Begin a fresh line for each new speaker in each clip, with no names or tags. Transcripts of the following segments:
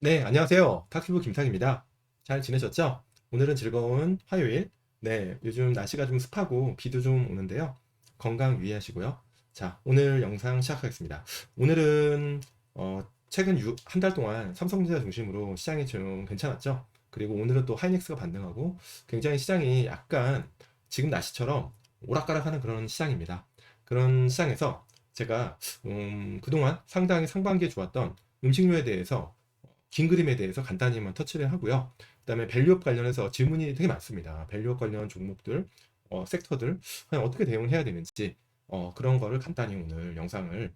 네, 안녕하세요. 탁튜브 김탁입니다. 잘 지내셨죠? 오늘은 즐거운 화요일. 네, 요즘 날씨가 좀 습하고 비도 좀 오는데요. 건강 유의하시고요. 자, 오늘 영상 시작하겠습니다. 오늘은 최근 한 달 동안 삼성전자 중심으로 시장이 좀 괜찮았죠? 그리고 오늘은 또 하이닉스가 반등하고 굉장히 시장이 약간 지금 날씨처럼 오락가락하는 그런 시장입니다. 그런 시장에서 제가 그동안 상당히 상반기에 좋았던 음식료에 대해서 긴 그림에 대해서 간단히만 터치를 하고요. 그다음에 밸류업 관련해서 질문이 되게 많습니다. 밸류업 관련 종목들, 섹터들 과연 어떻게 대응해야 되는지 그런 거를 간단히 오늘 영상을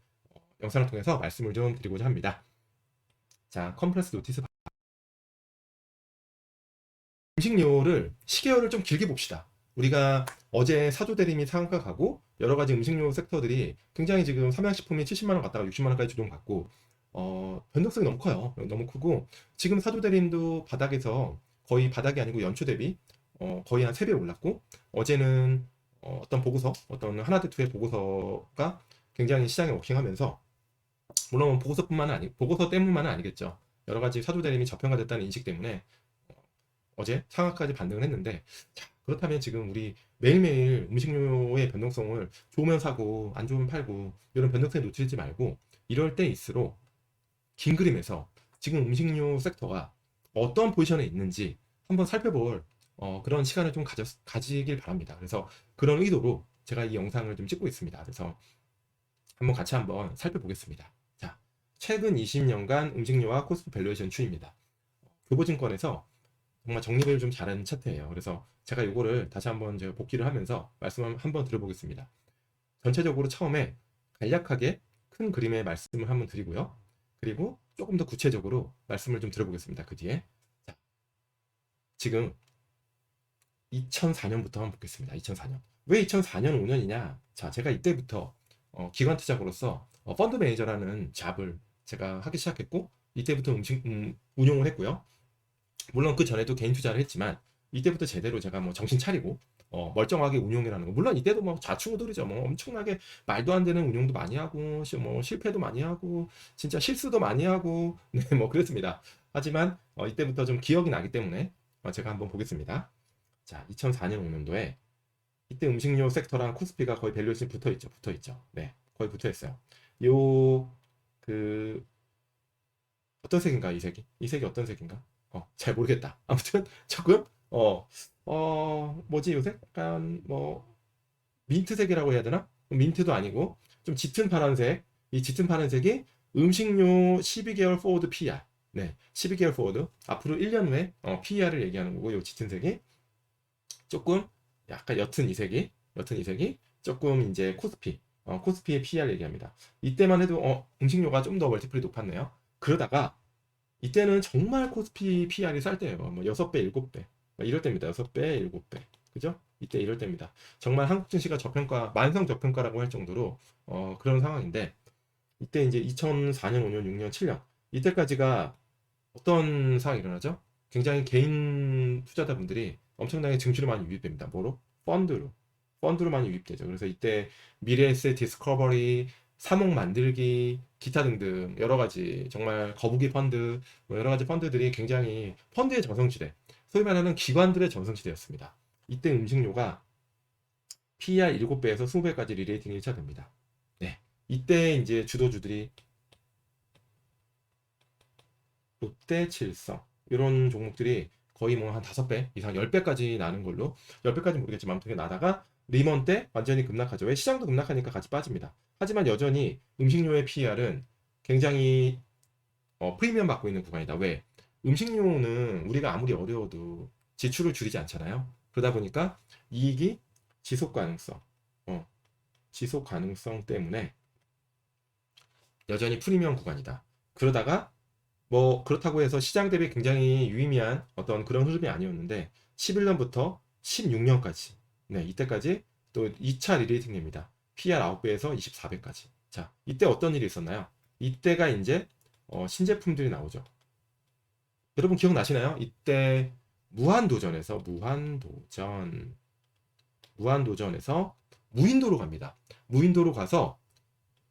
통해서 말씀을 좀 드리고자 합니다. 자, 컴프레스 노티스 음식료를 시계열을 좀 길게 봅시다. 우리가 어제 사조 대림이 상한가 가고 여러 가지 음식료 섹터들이 굉장히 지금 삼양식품이 70만 원 갔다가 60만 원까지 조정받고 변동성이 너무 커요. 너무 크고 지금 사조 대림도 바닥에서 거의 바닥이 아니고 연초 대비 거의 한 3배 올랐고 어제는 어떤 보고서 어떤 하나대투의 보고서가 굉장히 시장에 워킹하면서 물론 보고서 때문만은 아니겠죠. 여러 가지 사조 대림이 저평가됐다는 인식 때문에 어제 상하까지 반등을 했는데 자, 그렇다면 지금 우리 매일매일 음식료의 변동성을 좋으면 사고 안 좋으면 팔고 이런 변동성에 놓치지 말고 이럴 때일수록 긴 그림에서 지금 음식료 섹터가 어떤 포지션에 있는지 한번 살펴볼 그런 시간을 좀 가지길 바랍니다. 그래서 그런 의도로 제가 이 영상을 좀 찍고 있습니다. 그래서 한번 살펴보겠습니다. 자, 최근 20년간 음식료와 코스트 밸류에이션 추이입니다. 교보증권에서 정말 정리를 좀 잘하는 차트예요. 그래서 제가 이거를 다시 한번 제가 복기를 하면서 말씀 한번 들어보겠습니다. 전체적으로 처음에 간략하게 큰 그림의 말씀을 한번 드리고요. 그리고 조금 더 구체적으로 말씀을 좀 들어보겠습니다. 그 뒤에. 자, 지금 2004년부터 한번 보겠습니다. 2004년. 왜 2004년, 5년이냐? 자, 제가 이때부터 기관 투자자로서 펀드 매니저라는 잡을 제가 하기 시작했고, 이때부터 운용을 했고요. 물론 그 전에도 개인 투자를 했지만 이때부터 제대로 제가 뭐 정신 차리고 멀쩡하게 운용이라는 거 물론 이때도 뭐 좌충우돌이죠 뭐 엄청나게 말도 안 되는 운용도 많이 하고 뭐 실패도 많이 하고 진짜 실수도 많이 하고 네 뭐 그랬습니다. 하지만 이때부터 좀 기억이 나기 때문에 제가 한번 보겠습니다. 자, 2004년 5년도에 이때 음식료 섹터랑 코스피가 거의 밸류에이션 붙어 있죠. 네, 거의 붙어 있어요. 요 그 어떤 색인가 이 색이? 이 색이 어떤 색인가? 잘 모르겠다. 아무튼 조금 뭐지 요새? 약간 뭐 민트색이라고 해야 되나? 민트도 아니고 좀 짙은 파란색. 이 짙은 파란색이 음식료 12개월 포워드 PR. 네, 12개월 포워드. 앞으로 1년 후에 PER을 얘기하는 거고 요 짙은 색이 조금 약간 옅은 이색이 조금 이제 코스피의 PR 얘기합니다. 이때만 해도 음식료가 좀 더 멀티플이 높았네요. 그러다가 이때는 정말 코스피 PR이 쌀 때예요. 뭐 6배, 7배. 이럴 때입니다. 6배, 7배. 그죠? 이때 이럴 때입니다. 정말 한국 증시가 만성 저평가라고 할 정도로 그런 상황인데 이때 이제 2004년, 5년, 6년, 7년 이때까지가 어떤 상황이 일어나죠? 굉장히 개인 투자자분들이 엄청나게 증시로 많이 유입됩니다. 뭐로? 펀드로. 펀드로 많이 유입되죠. 그래서 이때 미래에셋 디스커버리, 사목 만들기, 기타 등등 여러 가지 정말 거북이 펀드, 뭐 여러 가지 펀드들이 굉장히 펀드의 전성시대, 소위 말하는 기관들의 전성시대였습니다. 이때 음식료가 PER 7배에서 20배까지 리레이팅이 1차 됩니다. 네. 이때 이제 주도주들이 롯데, 칠성 이런 종목들이 거의 뭐 한 5배 이상 10배까지 나는 걸로 10배까지 모르겠지만 아무튼 나다가 리먼 때 완전히 급락하죠. 왜 시장도 급락하니까 같이 빠집니다. 하지만 여전히 음식료의 PER은 굉장히 프리미엄 받고 있는 구간이다. 왜? 음식료는 우리가 아무리 어려워도 지출을 줄이지 않잖아요. 그러다 보니까 이익이 지속 가능성, 어, 지속 가능성 때문에 여전히 프리미엄 구간이다. 그러다가 뭐 그렇다고 해서 시장 대비 굉장히 유의미한 어떤 그런 흐름이 아니었는데 11년부터 16년까지 네 이때까지 또 2차 리레이팅입니다. PR 9배에서 24배까지. 자, 이때 어떤 일이 있었나요? 이때가 이제 신제품들이 나오죠. 여러분 기억나시나요? 이때 무한도전에서 무인도로 갑니다. 무인도로 가서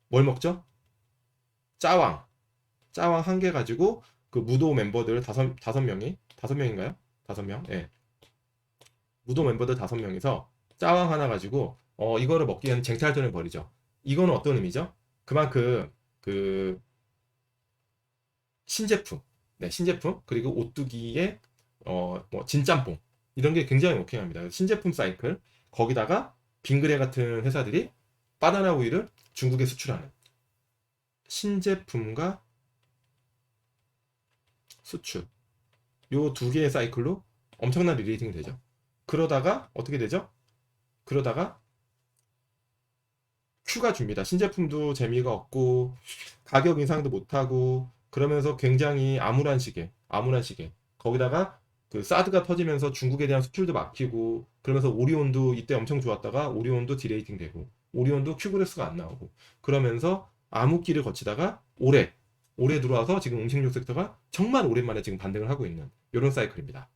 뭘 먹죠? 짜왕 한 개 가지고 그 무도 멤버들 다섯 명이, 다섯 명인가요? 다섯 명? 예. 무도 멤버들 다섯 명이서 짜왕 하나 가지고 이거를 먹기에는 쟁탈전을 벌이죠. 이거는 어떤 의미죠? 그만큼 그 신제품, 네, 신제품 그리고 오뚜기의 뭐 진짬뽕 이런 게 굉장히 워킹합니다. 신제품 사이클 거기다가 빙그레 같은 회사들이 바나나 우유를 중국에 수출하는 신제품과 수출 요 두 개의 사이클로 엄청난 리레이팅이 되죠. 그러다가 어떻게 되죠? 그러다가 큐가 줍니다. 신제품도 재미가 없고 가격 인상도 못하고 그러면서 굉장히 암울한 시계 거기다가 그 사드가 터지면서 중국에 대한 수출도 막히고 그러면서 오리온도 이때 엄청 좋았다가 오리온도 디레이팅 되고 오리온도 큐브레스가 안 나오고 그러면서 암흑기를 거치다가 올해 들어와서 지금 음식료 섹터가 정말 오랜만에 지금 반등을 하고 있는 이런 사이클입니다.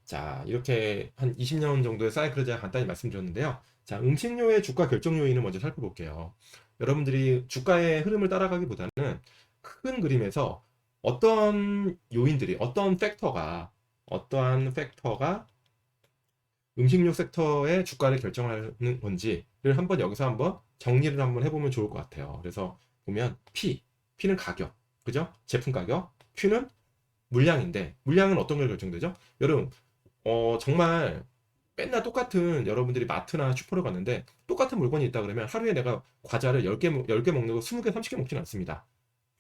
자, 이렇게 한 20년 정도의 사이클을 제가 간단히 말씀드렸는데요. 자, 음식료의 주가 결정 요인을 먼저 살펴볼게요. 여러분들이 주가의 흐름을 따라가기보다는 큰 그림에서 어떤 요인들이, 어떠한 팩터가 음식료 섹터의 주가를 결정하는 건지를 한번 여기서 한번 정리를 한번 해보면 좋을 것 같아요. 그래서 보면 P는 가격, 그죠? 제품 가격, Q는 물량인데, 물량은 어떤 걸 결정되죠? 여러분, 정말 맨날 똑같은 여러분들이 마트나 슈퍼를 갔는데 똑같은 물건이 있다 그러면 하루에 내가 과자를 10개 먹는 거 20개, 30개 먹지는 않습니다.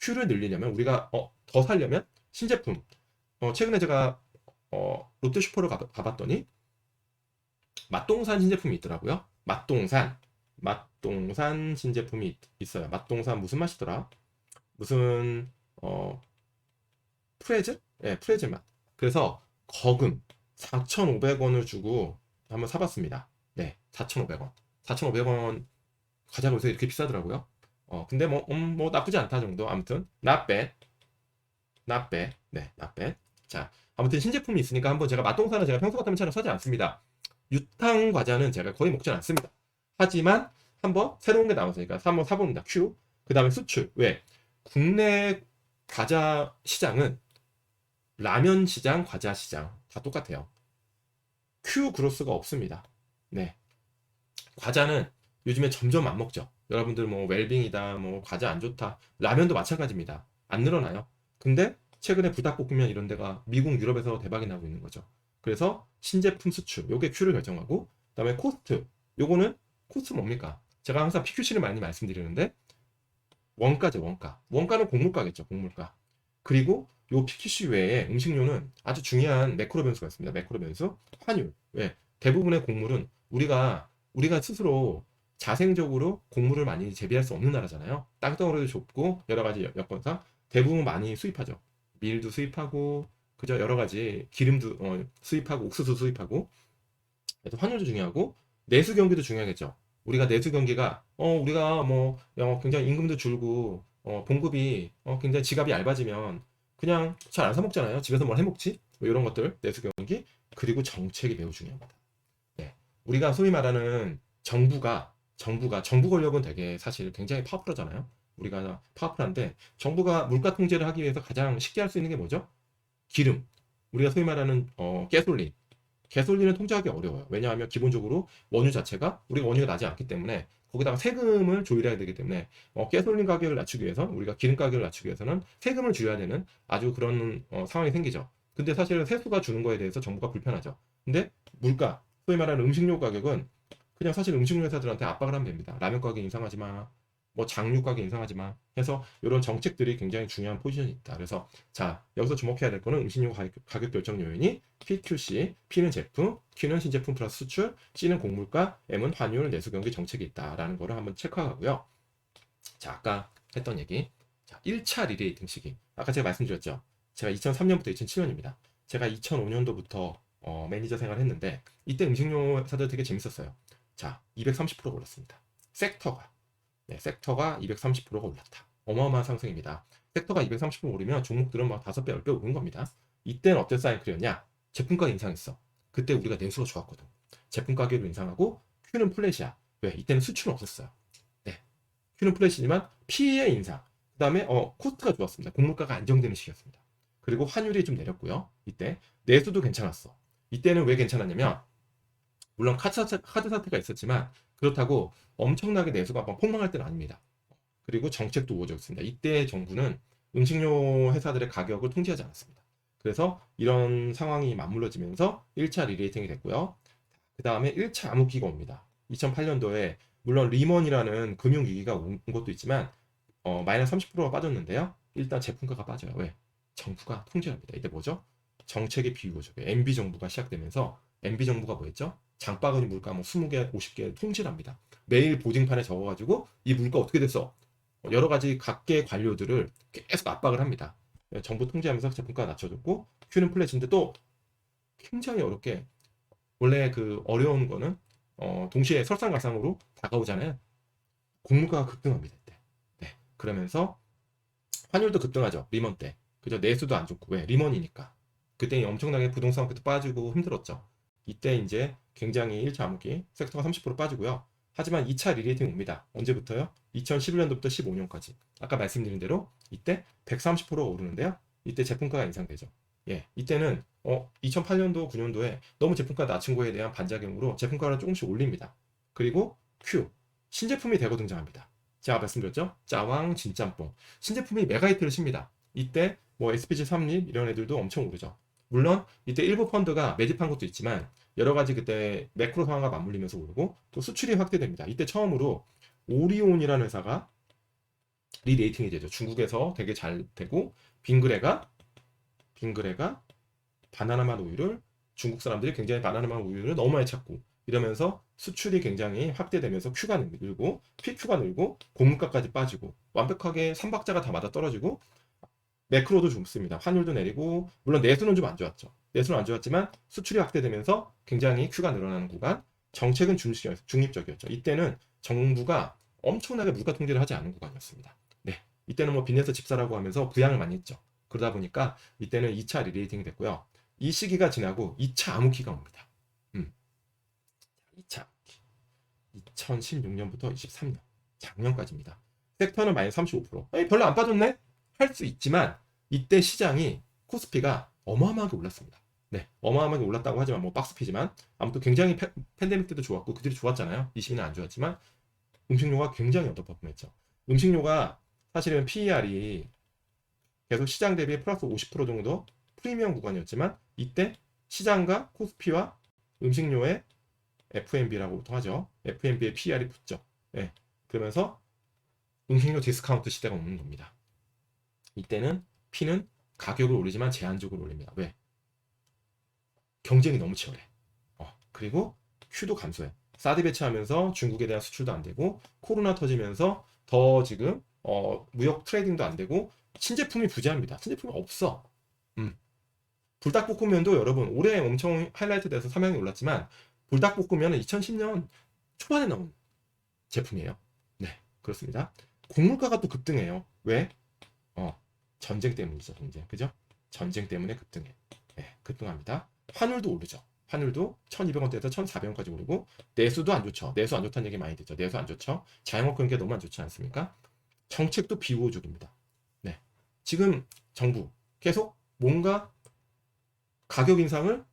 큐를 늘리려면 우리가 더 살려면 신제품. 최근에 제가 롯데 슈퍼를 가봤더니 맛동산 신제품이 있더라고요. 맛동산 신제품이 있어요. 맛동산 무슨 맛이더라? 무슨 프레즈? 예, 프레즈 맛. 그래서 거금 4,500원을 주고 한번 사봤습니다. 네, 4,500원. 4,500원 과자가 요새 이렇게 비싸더라고요. 근데 뭐 나쁘지 않다 정도. 아무튼 not bad, not bad. 네, not bad. 자, 아무튼 신제품이 있으니까 한번 제가 맛동산은 제가 평소 같으면 잘 사지 않습니다. 유탕 과자는 제가 거의 먹지 않습니다. 하지만 한번 새로운 게 나왔으니까 한번 사봅니다. Q. 그 다음에 수출. 왜? 국내 과자 시장은 라면 시장, 과자 시장 다 똑같아요. Q 그로스가 없습니다. 네. 과자는 요즘에 점점 안 먹죠. 여러분들 뭐 웰빙이다, 뭐 과자 안 좋다. 라면도 마찬가지입니다. 안 늘어나요. 근데 최근에 불닭볶음면 이런 데가 미국, 유럽에서 대박이 나고 있는 거죠. 그래서 신제품 수출, 요게 Q를 결정하고, 그다음에 코스트. 요거는 코스트 뭡니까? 제가 항상 PQC를 많이 말씀드리는데 원가죠, 원가. 원가는 곡물가겠죠, 곡물가. 그리고 요 PQC 외에 음식료는 아주 중요한 매크로 변수가 있습니다. 매크로 변수, 환율. 왜? 대부분의 곡물은 우리가 스스로 자생적으로 곡물을 많이 재배할 수 없는 나라잖아요. 땅덩어리도 좁고 여러 가지 여건상 대부분 많이 수입하죠. 밀도 수입하고 그저 여러 가지 기름도 수입하고 옥수수 수입하고 그래서 환율도 중요하고 내수 경기도 중요하겠죠. 우리가 내수 경기가 우리가 뭐 굉장히 임금도 줄고 봉급이 굉장히 지갑이 얇아지면 그냥 잘 안 사 먹잖아요. 집에서 뭘 해 먹지? 뭐 이런 것들 내수 경기 그리고 정책이 매우 중요합니다. 네. 우리가 소위 말하는 정부 권력은 되게 사실 굉장히 파워풀하잖아요. 우리가 파워풀한데 정부가 물가 통제를 하기 위해서 가장 쉽게 할 수 있는 게 뭐죠? 기름. 우리가 소위 말하는 개솔린은 통제하기 어려워요. 왜냐하면 기본적으로 원유 자체가 우리가 원유가 나지 않기 때문에 거기다가 세금을 조율해야 되기 때문에 가솔린 가격을 낮추기 위해서 우리가 기름 가격을 낮추기 위해서는 세금을 줄여야 되는 아주 그런 상황이 생기죠. 근데 사실은 세수가 주는 거에 대해서 정부가 불편하죠. 근데 물가, 소위 말하는 음식료 가격은 그냥 사실 음식료 회사들한테 압박을 하면 됩니다. 라면 가격 인상하지 마. 뭐 장류 가격 인상하지 마. 해서 이런 정책들이 굉장히 중요한 포지션이 있다. 그래서 자, 여기서 주목해야 될 거는 음식료 가격 결정 요인이 PQC, P는 제품, Q는 신제품 플러스 수출, C는 곡물가, M은 환율, 내수 경기 정책이 있다라는 거를 한번 체크하고요. 자, 아까 했던 얘기. 자, 1차 리레이팅 시기. 아까 제가 말씀드렸죠. 제가 2003년부터 2007년입니다. 제가 2005년도부터 매니저 생활을 했는데 이때 음식료 회사들 되게 재밌었어요. 자, 230%가 올랐습니다. 섹터가 230%가 올랐다. 어마어마한 상승입니다. 섹터가 230% 오르면 종목들은 막 5배, 10배 오른 겁니다. 이때는 어떤 사이클이었냐? 제품가 인상했어. 그때 우리가 내수가 좋았거든. 제품 가격을 인상하고 Q는 플랫이야. 왜? 이때는 수출은 없었어요. 네. Q는 플랫이지만 P의 인상. 그 그다음에 코스트가 좋았습니다. 공물가가 안정되는 시기였습니다. 그리고 환율이 좀 내렸고요. 이때 내수도 괜찮았어. 이때는 왜 괜찮았냐면 물론 카드 사태가 있었지만 그렇다고 엄청나게 내수가 막 폭망할 때는 아닙니다. 그리고 정책도 우호적이었습니다. 이때 정부는 음식료 회사들의 가격을 통제하지 않았습니다. 그래서 이런 상황이 맞물려지면서 1차 리레이팅이 됐고요. 그 다음에 1차 암흑기가 옵니다. 2008년도에 물론 리먼이라는 금융위기가 온 것도 있지만 마이너스 30%가 빠졌는데요. 일단 제품가가 빠져요. 왜? 정부가 통제합니다. 이때 뭐죠? 정책의 비유적이에요. MB 정부가 시작되면서 MB 정부가 뭐였죠? 장바구니 물가 뭐 20개, 50개 통제를 합니다. 매일 보증판에 적어가지고 이 물가 어떻게 됐어? 여러 가지 각계 관료들을 계속 압박을 합니다. 정부 통제하면서 제품가 낮춰줬고 큐는 플랫인데 또 굉장히 어렵게 원래 그 어려운 거는 동시에 설상가상으로 다가오잖아요. 공물가가 급등합니다. 이때. 네. 그러면서 환율도 급등하죠. 리먼 때. 그죠? 내수도 안 좋고 왜? 리먼이니까. 그때 엄청나게 부동산 마켓도 빠지고 힘들었죠. 이때 이제 굉장히 1차 암흑기 섹터가 30% 빠지고요. 하지만 2차 리레이팅 옵니다. 언제부터요? 2011년도부터 15년까지. 아까 말씀드린 대로 이때 130%가 오르는데요. 이때 제품가가 인상되죠. 예, 이때는 2008년도, 9년도에 너무 제품가 낮춘 거에 대한 반작용으로 제품가를 조금씩 올립니다. 그리고 Q, 신제품이 대거 등장합니다. 제가 말씀드렸죠? 짜왕, 진짬뽕. 신제품이 메가히트를 칩니다. 이때 뭐 SPG 3립 이런 애들도 엄청 오르죠. 물론 이때 일부 펀드가 매집한 것도 있지만 여러 가지 그때 매크로 상황과 맞물리면서 오르고 또 수출이 확대됩니다. 이때 처음으로 오리온이라는 회사가 리레이팅이 되죠. 중국에서 되게 잘 되고 빙그레가 바나나맛 우유를 중국 사람들이 굉장히 바나나맛 우유를 너무 많이 찾고 이러면서 수출이 굉장히 확대되면서 Q가 늘고 PQ가 늘고 고물가까지 빠지고 완벽하게 3박자가 다 맞아 떨어지고 매크로도 좋습니다. 환율도 내리고 물론 내수는 좀 안 좋았죠. 내수는 안 좋았지만 수출이 확대되면서 굉장히 Q가 늘어나는 구간 정책은 중립적이었죠. 이때는 정부가 엄청나게 물가 통제를 하지 않은 구간이었습니다. 네, 이때는 뭐 빚내서 집사라고 하면서 부양을 많이 했죠. 그러다 보니까 이때는 2차 리레이팅이 됐고요. 이 시기가 지나고 2차 암흑기가 옵니다. 2차 2016년부터 23년 작년까지입니다. 섹터는 마이너스 35%. 아니, 별로 안 빠졌네? 할 수 있지만 이때 시장이 코스피가 어마어마하게 올랐습니다. 네, 어마어마하게 올랐다고 하지만 뭐 박스피지만 아무튼 굉장히 팬데믹 때도 좋았고 그들이 좋았잖아요. 20년 안 좋았지만 음식료가 굉장히 언더퍼폼했죠. 음식료가 사실은 PER이 계속 시장 대비 플러스 50% 정도 프리미엄 구간이었지만 이때 시장과 코스피와 음식료의 FMB라고 보통 하죠. FMB의 PER이 붙죠. 네, 그러면서 음식료 디스카운트 시대가 오는 겁니다. 이때는 P는 가격을 올리지만 제한적으로 올립니다. 왜? 경쟁이 너무 치열해. 그리고 Q도 감소해. 사드 배치하면서 중국에 대한 수출도 안 되고 코로나 터지면서 더 지금 무역 트레이딩도 안 되고 신제품이 부재합니다. 신제품이 없어. 불닭볶음면도 여러분 올해 엄청 하이라이트 돼서 사명이 올랐지만 불닭볶음면은 2010년 초반에 나온 제품이에요. 네, 그렇습니다. 곡물가가 또 급등해요. 왜? 전쟁 때문이죠. 전쟁. 그죠? 전쟁 때문에 급등해. 네, 급등합니다. 환율도 오르죠. 환율도 1200원대에서 1400원까지 오르고 내수도 안 좋죠. 내수 안 좋다는 얘기 많이 듣죠. 내수 안 좋죠. 자영업 경기가 너무 안 좋지 않습니까? 정책도 비우호적입니다. 네. 지금 정부 계속 뭔가 가격 인상을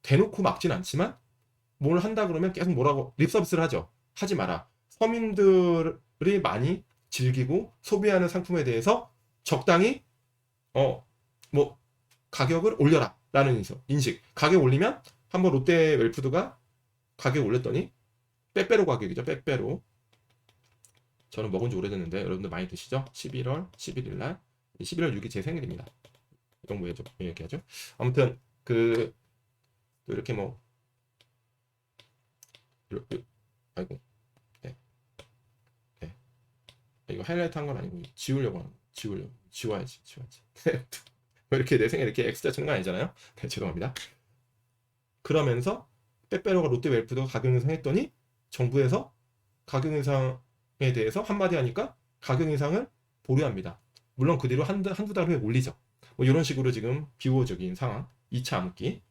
대놓고 막진 않지만 뭘 한다 그러면 계속 뭐라고 립서비스를 하죠. 하지 마라. 서민들이 많이 즐기고 소비하는 상품에 대해서 적당히 뭐 가격을 올려라 라는 인식. 가격 올리면 한번 롯데웰푸드가 가격 올렸더니 빼빼로 가격이죠. 빼빼로. 저는 먹은 지 오래됐는데 여러분들 많이 드시죠? 11월 11일 날 11월 6일 제 생일입니다. 이런 거 얘기하죠. 아무튼 그 또 이렇게 뭐 아이고 네. 네. 이거 하이라이트 한 건 아니고 지우려고 하는 지워야지 왜 이렇게 내 생에 이렇게 X자 치는 거 아니잖아요. 네, 죄송합니다. 그러면서 빼빼로가 롯데웰푸드가 가격 인상했더니 정부에서 가격 인상에 대해서 한마디 하니까 가격 인상을 보류합니다. 물론 그 뒤로 한두 달 후에 올리죠. 뭐 이런 식으로 지금 비호적인 상황 2차 암흑기.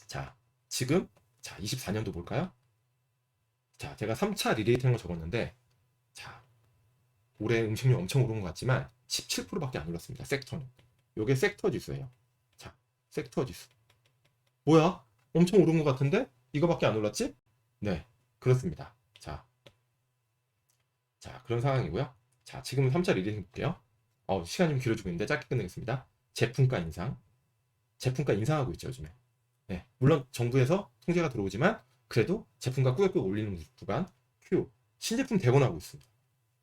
자, 지금 24년도 볼까요? 자, 제가 3차 리레이팅을 적었는데 자, 올해 음식료 엄청 오른 것 같지만 17%밖에 안 올랐습니다. 섹터는. 요게 섹터 지수예요. 자, 섹터 지수. 뭐야? 엄청 오른 것 같은데 이거밖에 안 올랐지? 네, 그렇습니다. 자, 그런 상황이고요. 자, 지금 3차 리딩 볼게요. 시간이 좀 길어지고 있는데 짧게 끝내겠습니다. 제품가 인상. 제품가 인상하고 있죠, 요즘에. 네, 물론 정부에서 통제가 들어오지만 그래도 제품가 꾸역꾸역 올리는 구간 Q. 신제품 대본하고 있습니다.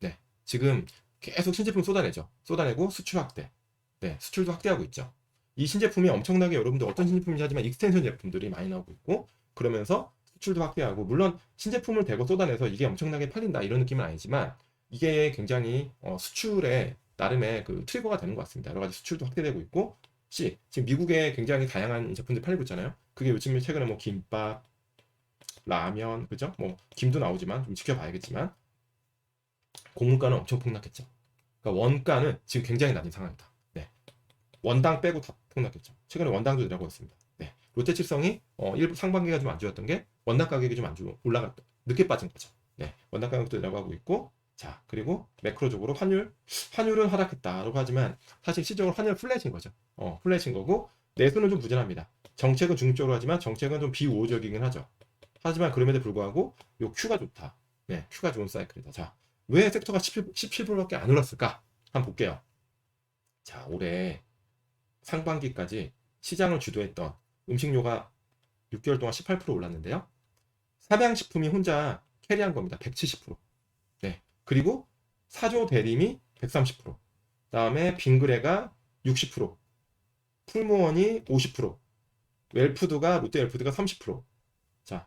네, 지금 계속 신제품 쏟아내죠. 쏟아내고 수출 확대. 네, 수출도 확대하고 있죠. 이 신제품이 엄청나게 여러분들 어떤 신제품인지 하지만 익스텐션 제품들이 많이 나오고 있고 그러면서 수출도 확대하고 물론 신제품을 대거 쏟아내서 이게 엄청나게 팔린다 이런 느낌은 아니지만 이게 굉장히 수출에 나름의 그 트리거가 되는 것 같습니다. 여러 가지 수출도 확대되고 있고 지금 미국에 굉장히 다양한 제품들 팔리고 있잖아요. 그게 요즘 최근에 뭐 김밥, 라면, 그죠? 뭐 김도 나오지만 좀 지켜봐야겠지만 공문가는 엄청 폭락했죠. 그러니까 원가는 지금 굉장히 낮은 상황이다. 네. 원당 빼고 다 폭락했죠. 최근에 원당도 내려가고 있습니다. 네. 롯데칠성이 일부 상반기가 좀 안 좋았던 게 원당 가격이 좀 안 좋고 올라갔다. 늦게 빠진 거죠. 네. 원당 가격도 내려가고 있고 자, 그리고 매크로적으로 환율은 하락했다라고 하지만 사실 시적으로 환율 플랫인 거죠. 플랫인 거고 내수는 좀 부진합니다. 정책은 중립적으로 하지만 정책은 좀 비우호적이긴 하죠. 하지만 그럼에도 불구하고 요 Q가 좋다. 네, Q가 좋은 사이클이다. 자, 왜 섹터가 17%밖에 안 올랐을까? 한번 볼게요. 자, 올해 상반기까지 시장을 주도했던 음식료가 6개월 동안 18% 올랐는데요. 삼양식품이 혼자 캐리한 겁니다. 170%. 네. 그리고 사조 대림이 130%. 그다음에 빙그레가 60%. 풀무원이 50%. 웰푸드가 롯데 웰푸드가 30%. 자,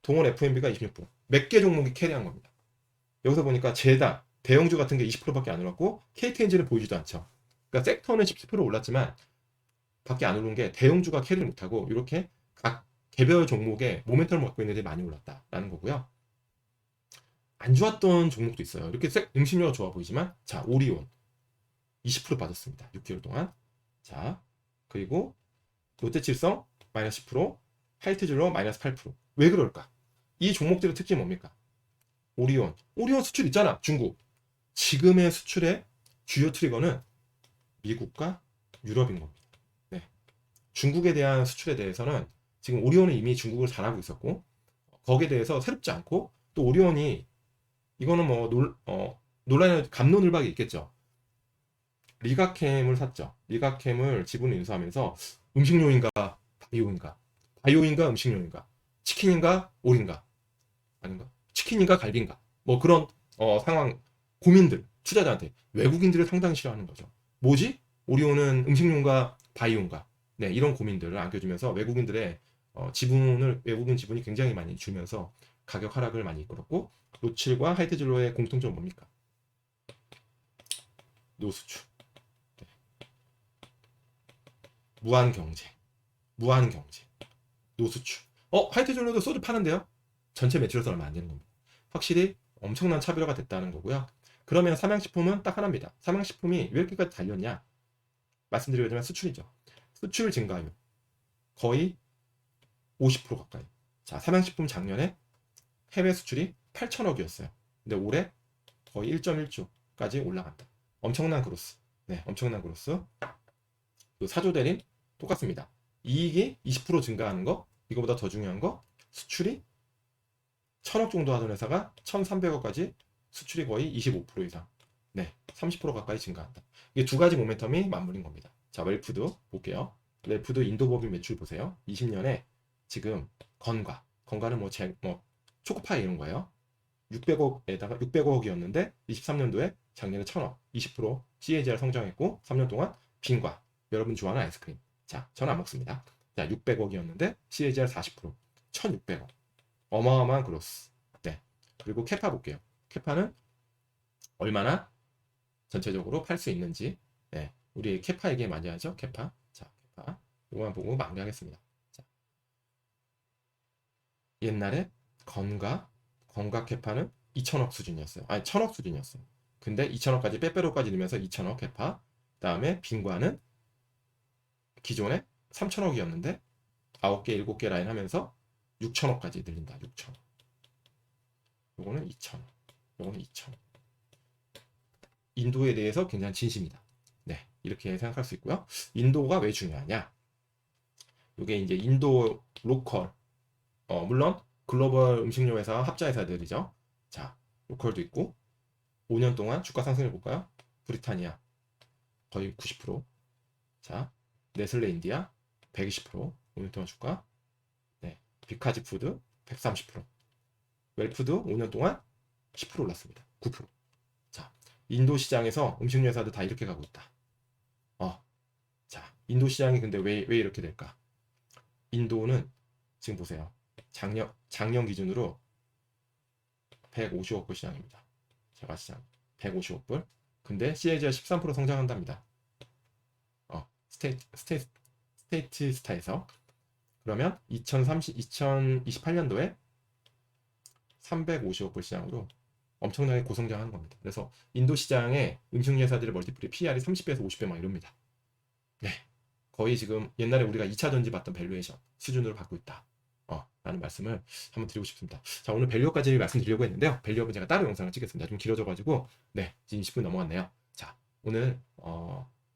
동원 F&B가 26%. 몇 개 종목이 캐리한 겁니다. 여기서 보니까 제다, 대형주 같은 게 20%밖에 안 올랐고 KTNG는 보이지도 않죠. 그러니까 섹터는 17% 올랐지만 밖에 안 오른 게 대형주가 캐리를 못하고 이렇게 각 개별 종목에 모멘텀을 갖고 있는 애들이 많이 올랐다라는 거고요. 안 좋았던 종목도 있어요. 이렇게 음식료가 좋아 보이지만 자, 오리온 20% 빠졌습니다. 6개월 동안. 자, 그리고 롯데칠성 마이너스 10%, 하이트진로 마이너스 8%. 왜 그럴까? 이 종목들의 특징이 뭡니까? 오리온 수출 있잖아. 중국. 지금의 수출의 주요 트리거는 미국과 유럽인 겁니다. 네. 중국에 대한 수출에 대해서는 지금 오리온은 이미 중국을 잘하고 있었고 거기에 대해서 새롭지 않고 또 오리온이 이거는 뭐 논란의 갑론을박이 있겠죠. 리가캠을 샀죠. 리가캠을 지분 인수하면서 음식료인가 바이오인가 바이오인가 음식료인가 치킨인가 오리인가 아닌가 치킨인가 갈비인가 뭐 그런 상황 고민들 투자자한테 외국인들을 상당히 싫어하는 거죠. 뭐지? 오리온은 음식료인가 바이오인가 네 이런 고민들을 안겨주면서 외국인들의 외국인 지분이 굉장히 많이 주면서 가격 하락을 많이 이끌었고 로칠과 하이트진로의 공통점은 뭡니까? 노수출 네. 무한경제 무한경제 노수출 하이트진로도 소주 파는데요 전체 매출에서 얼마 안 되는 겁니다. 확실히 엄청난 차별화가 됐다는 거고요. 그러면 삼양식품은 딱 하나입니다. 삼양식품이 왜 이렇게까지 달렸냐? 말씀드리자면 수출이죠. 수출 증가율 거의 50% 가까이. 자, 삼양식품 작년에 해외 수출이 8천억이었어요. 근데 올해 거의 1.1조까지 올라간다. 엄청난 그로스. 네, 엄청난 그로스. 그 사조 대림 똑같습니다. 이익이 20% 증가하는 거, 이거보다 더 중요한 거, 수출이 1000억 정도 하던 회사가 1300억까지 수출이 거의 25% 이상. 네, 30% 가까이 증가한다. 이게 두 가지 모멘텀이 맞물린 겁니다. 자, 웰푸드 볼게요. 웰푸드 인도법인 매출 보세요. 20년에 지금 건가는 뭐 초코파이 이런 거예요. 600억에다가 600억이었는데 23년도에 작년에 1000억, 20% CAGR 성장했고 3년 동안 빙과 여러분 좋아하는 아이스크림. 자, 저는 안 먹습니다. 자, 600억이었는데 CAGR 40%, 1600억. 어마어마한 그로스. 네. 그리고 캐파 볼게요. 캐파는 얼마나 전체적으로 팔 수 있는지. 네. 우리 캐파 얘기 많이 하죠. 캐파. 자, 캐파. 이거만 보고 마무리하겠습니다. 자. 옛날에 건가 캐파는 2천억 수준이었어요. 아니 1천억 수준이었어요. 근데 2천억까지 빼빼로까지 넣으면서 2천억 캐파. 그다음에 빙과는 기존에 3천억이었는데 9개, 7개 라인 하면서 6천억까지 늘린다. 6천억. 요거는 2천억. 요거는 2천억. 인도에 대해서 굉장히 진심이다. 네, 이렇게 생각할 수 있고요. 인도가 왜 중요하냐? 이게 이제 인도 로컬, 물론 글로벌 음식료 회사 합자 회사들이죠. 자, 로컬도 있고 5년 동안 주가 상승을 볼까요? 브리타니아 거의 90%, 자, 네슬레 인디아 120%, 5년 동안 주가, 네, 비카지 푸드 130%, 웰푸드 5년 동안 10% 올랐습니다. 9%. 자, 인도 시장에서 음식료 회사들 다 이렇게 가고 있다. 자, 인도 시장이 근데 왜 이렇게 될까? 인도는 지금 보세요. 작년 기준으로 150억 불 시장입니다. 자가 시장 150억 불. 근데 CAGR 13% 성장한답니다. 스테이트 스타에서. 그러면 2028년도에 350억 불 시장으로 엄청나게 고성장하는 겁니다. 그래서 인도 시장의 음식료 회사들의 멀티플이 PR이 30배에서 50배 막 이럽니다. 네. 거의 지금 옛날에 우리가 2차 전지 봤던 밸류에이션 수준으로 받고 있다. 라는 말씀을 한번 드리고 싶습니다. 자, 오늘 밸류업까지 말씀드리려고 했는데요. 밸류업은 제가 따로 영상을 찍겠습니다. 좀 길어져가지고, 네, 지금 20분 넘어갔네요. 자, 오늘,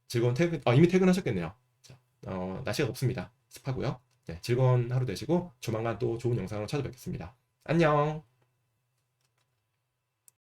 즐거운 퇴근, 이미 퇴근하셨겠네요. 자, 날씨가 덥습니다. 습하고요. 네, 즐거운 하루 되시고, 조만간 또 좋은 영상으로 찾아뵙겠습니다. 안녕!